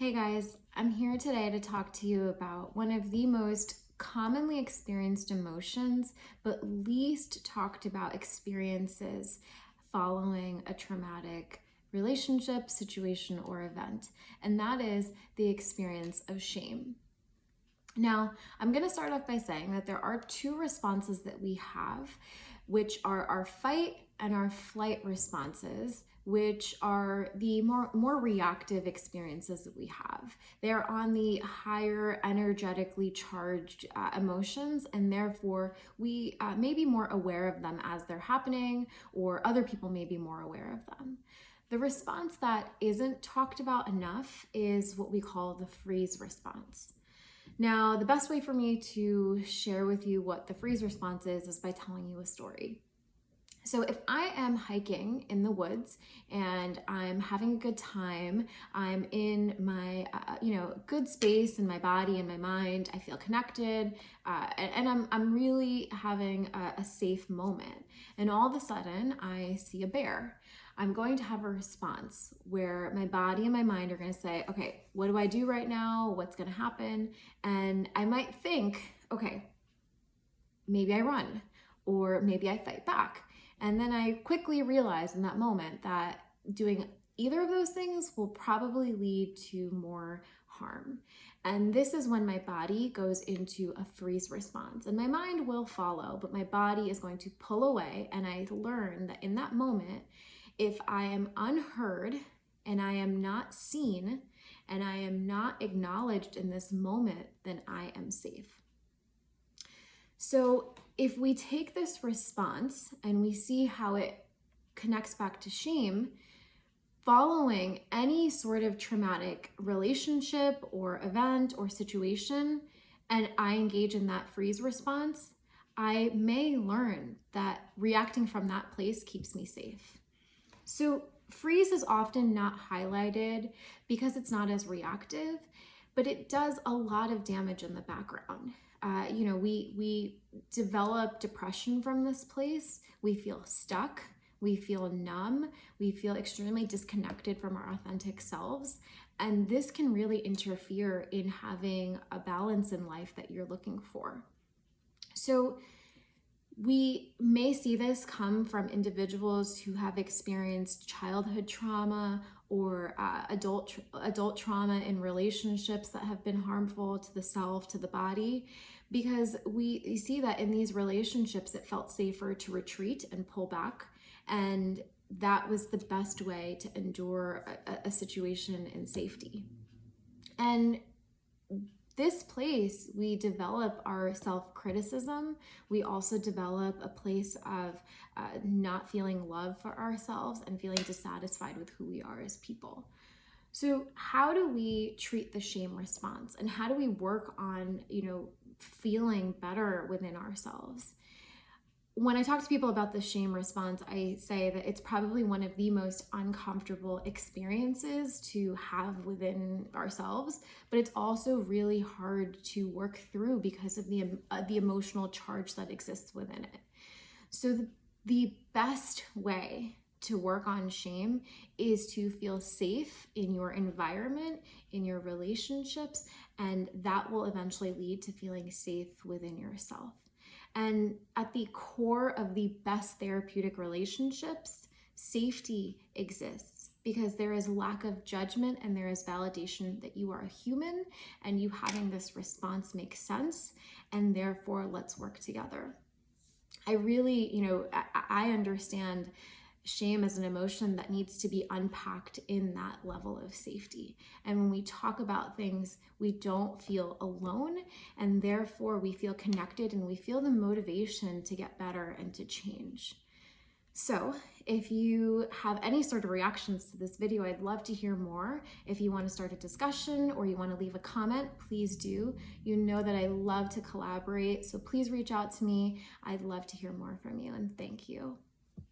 Hey guys, I'm here today to talk to you about one of the most commonly experienced emotions, but least talked about experiences following a traumatic relationship, situation, or event, and that is the experience of shame. Now, I'm going to start off by saying that there are two responses that we have, which are our fight and our flight responses, which are the more reactive experiences that we have. They're on the higher energetically charged emotions, and therefore we may be more aware of them as they're happening, or other people may be more aware of them. The response that isn't talked about enough is what we call the freeze response. Now, the best way for me to share with you what the freeze response is by telling you a story. So if I am hiking in the woods and I'm having a good time, I'm in my, good space in my body and my mind, I feel connected, and I'm really having a safe moment. And all of a sudden I see a bear. I'm going to have a response where my body and my mind are going to say, okay, what do I do right now? What's going to happen? And I might think, okay, maybe I run or maybe I fight back. And then I quickly realize in that moment that doing either of those things will probably lead to more harm. And this is when my body goes into a freeze response. And my mind will follow, but my body is going to pull away. And I learn that in that moment, if I am unheard and I am not seen and I am not acknowledged in this moment, then I am safe. So if we take this response and we see how it connects back to shame, following any sort of traumatic relationship or event or situation, and I engage in that freeze response, I may learn that reacting from that place keeps me safe. So freeze is often not highlighted because it's not as reactive, but it does a lot of damage in the background. We develop depression from this place. We feel stuck. We feel numb. We feel extremely disconnected from our authentic selves. And this can really interfere in having a balance in life that you're looking for. So we may see this come from individuals who have experienced childhood trauma or adult trauma in relationships that have been harmful to the self, to the body, because we see that in these relationships it felt safer to retreat and pull back, and that was the best way to endure a situation in safety. And this place, we develop our self-criticism. We also develop a place of not feeling love for ourselves and feeling dissatisfied with who we are as people. So how do we treat the shame response, and how do we work on, feeling better within ourselves? When I talk to people about the shame response, I say that it's probably one of the most uncomfortable experiences to have within ourselves, but it's also really hard to work through because of the emotional charge that exists within it. So the best way to work on shame is to feel safe in your environment, in your relationships, and that will eventually lead to feeling safe within yourself. And at the core of the best therapeutic relationships, safety exists because there is lack of judgment and there is validation that you are a human and you having this response makes sense, and therefore let's work together. I really, I understand shame as an emotion that needs to be unpacked in that level of safety. And when we talk about things, we don't feel alone, and therefore we feel connected and we feel the motivation to get better and to change. So if you have any sort of reactions to this video, I'd love to hear more. If you want to start a discussion or you want to leave a comment, please do. You know that I love to collaborate, so please reach out to me. I'd love to hear more from you, and thank you.